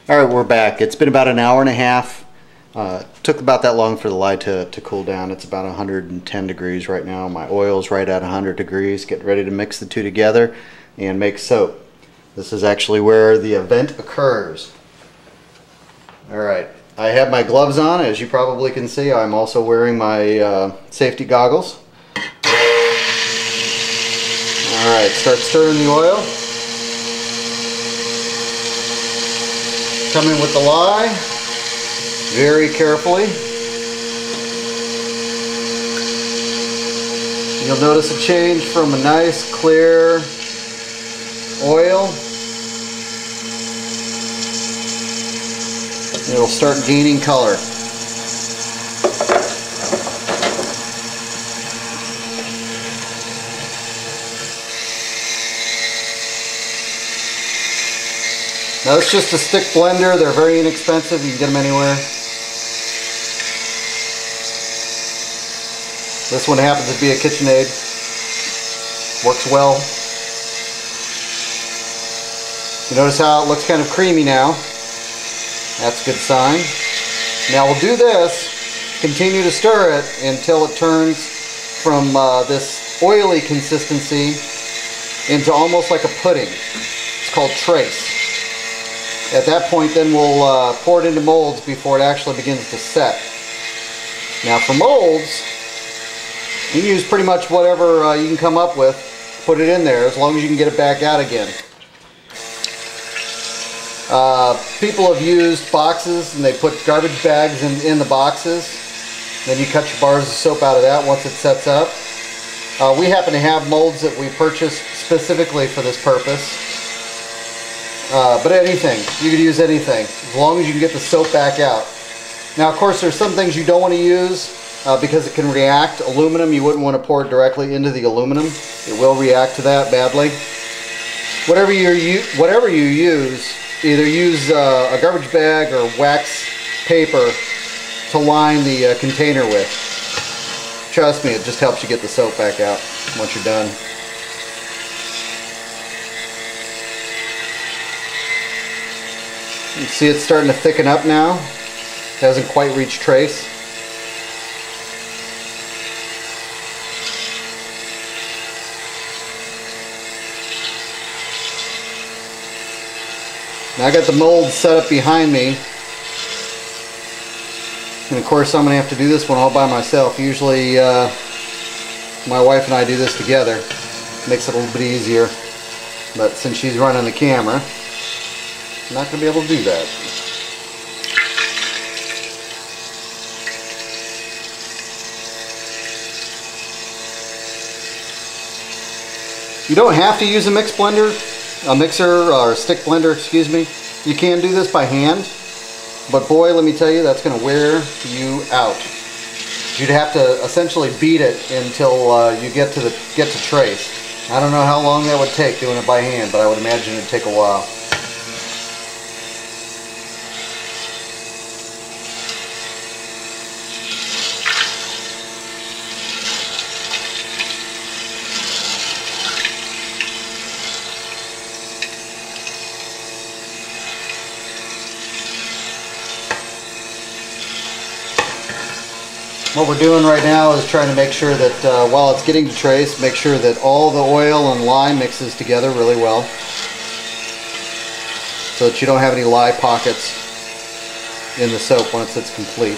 Alright, we're back. It's been about an hour and a half. Took about that long for the lye to cool down. It's about 110 degrees right now. My oil's right at 100 degrees. Getting ready to mix the two together and make soap. This is actually where the event occurs. Alright, I have my gloves on. As you probably can see, I'm also wearing my safety goggles. Alright, start stirring the oil. Come in with the lye, very carefully. You'll notice a change from a nice clear oil. It'll start gaining color. Now it's just a stick blender. They're very inexpensive. You can get them anywhere. This one happens to be a KitchenAid. Works well. You notice how it looks kind of creamy now. That's a good sign. Now we'll do this. Continue to stir it until it turns from this oily consistency into almost like a pudding. It's called trace. At that point, then we'll pour it into molds before it actually begins to set. Now for molds, you can use pretty much whatever you can come up with. Put it in there as long as you can get it back out again. People have used boxes and they put garbage bags in the boxes. Then you cut your bars of soap out of that once it sets up. We happen to have molds that we purchased specifically for this purpose. But anything, you could use anything, as long as you can get the soap back out. Now of course there's some things you don't want to use because it can react. Aluminum, you wouldn't want to pour it directly into the aluminum. It will react to that badly. Whatever you use, either use a garbage bag or wax paper to line the container with. Trust me, it just helps you get the soap back out once you're done. You see it's starting to thicken up now. It hasn't quite reached trace. Now I got the mold set up behind me. And of course I'm going to have to do this one all by myself. Usually my wife and I do this together. Makes it a little bit easier. But since she's running the camera, I'm not going to be able to do that. You don't have to use a mixer or a stick blender, excuse me. You can do this by hand, but boy, let me tell you, that's going to wear you out. You'd have to essentially beat it until you get to trace. I don't know how long that would take doing it by hand, but I would imagine it'd take a while. What we're doing right now is trying to make sure that while it's getting to trace, make sure that all the oil and lye mixes together really well so that you don't have any lye pockets in the soap once it's complete.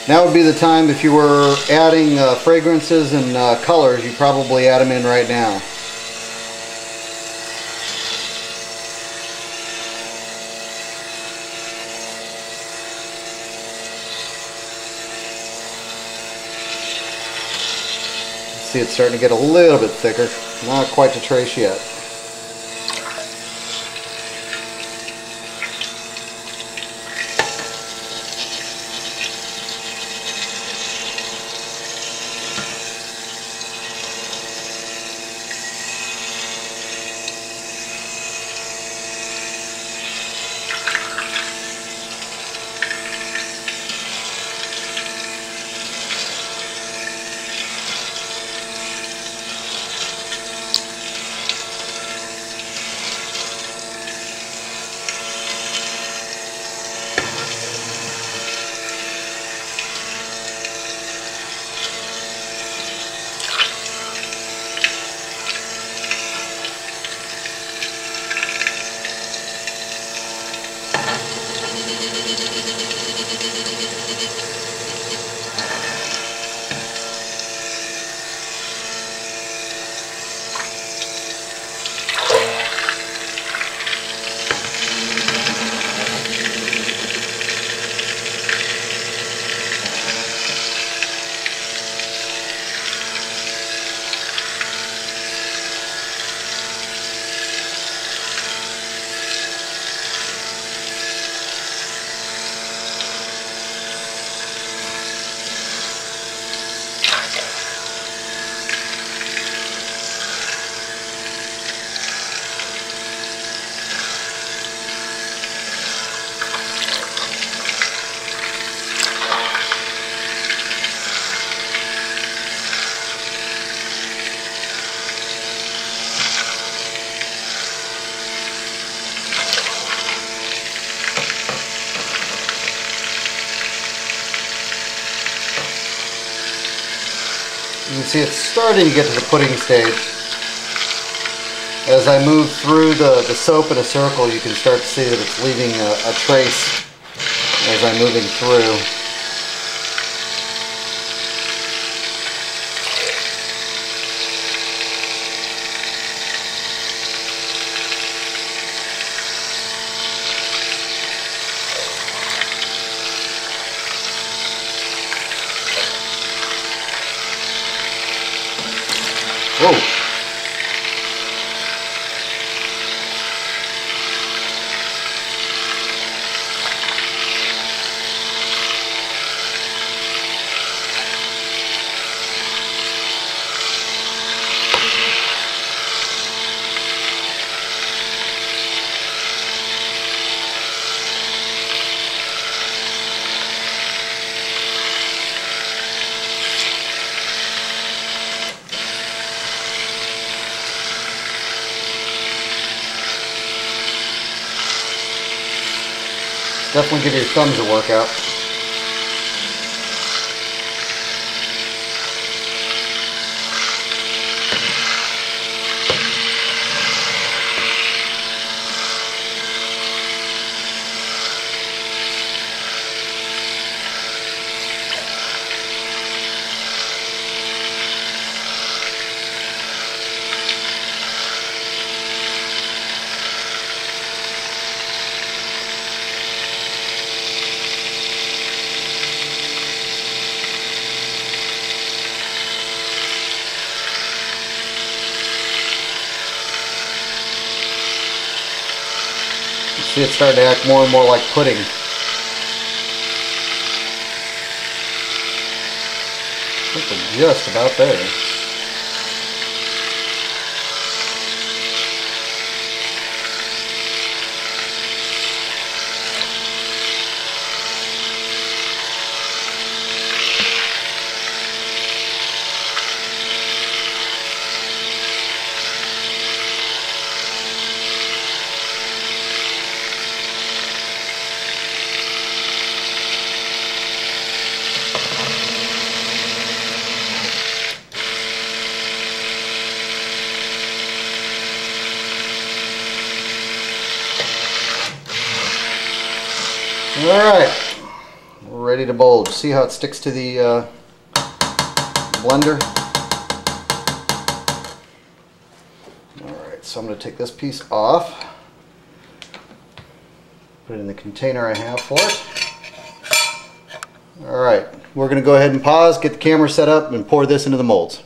Now would be the time, if you were adding fragrances and colors, you'd probably add them in right now. See, it's starting to get a little bit thicker. Not quite to trace yet. You can see it's starting to get to the pudding stage. As I move through the soap in a circle, you can start to see that it's leaving a trace as I'm moving through. Whoa. Definitely give your thumbs a workout. See, it's starting to act more and more like pudding. I think we're just about there. Alright, we're ready to bulge. See how it sticks to the blender? Alright, so I'm going to take this piece off, put it in the container I have for it. Alright, we're going to go ahead and pause, get the camera set up, and pour this into the molds.